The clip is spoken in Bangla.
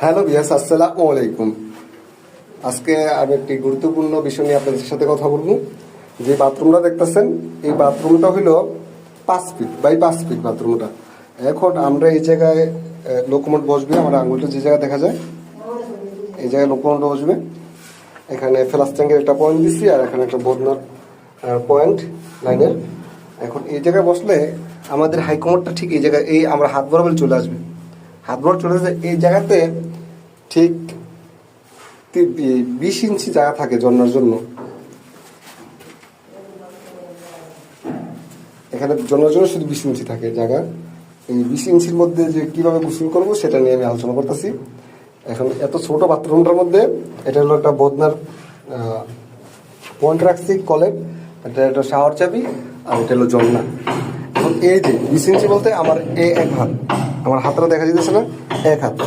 হ্যালো বিয়াস, আসসালামু আলাইকুম। আজকে আমি একটি গুরুত্বপূর্ণ বিষয় নিয়ে আপনাদের সাথে কথা বলবো। যে বাথরুমটা দেখতেছেন, এই বাথরুমটা হলো 5 ফিট বাই 5 ফিট বাথরুমটা। এখন আমরা এই জায়গায় লোকমোট বসবে, আমার আঙুলটা যে জায়গায় দেখা যায় এই জায়গায় লোকমোট বসবে। এখানে ফ্লাশ ট্যাঙ্কের একটা পয়েন্ট দিচ্ছি, আর এখানে একটা বদনার পয়েন্ট লাইনের। এখন এই জায়গায় বসলে আমাদের হাইকমোডটা ঠিক এই জায়গায়, এই আমরা হাত বরাবর চলে আসবে। হাত বরাবর চলে আসবে এই জায়গাতে ঠিক 20 ইঞ্চি জায়গা থাকে ঝর্ণার জন্য। এখানে ঝর্ণার জন্য শুধু 20 ইঞ্চি থাকে জায়গা। এই 20 ইঞ্চির মধ্যে যে কিভাবে গোসল করবো সেটা নিয়ে আমি আলোচনা করতেছি। এখন এত ছোট বাথরুমটার মধ্যে এটা হলো একটা বদনার পয়েন্ট রাখছি কলের, এটা একটা শাওয়ার চাবি, আর এটা হলো ঝর্ণা। এখন এই যে 20 ইঞ্চি বলতে আমার এক হাত, আমার হাতটা দেখা যেতেছে না, এক হাত।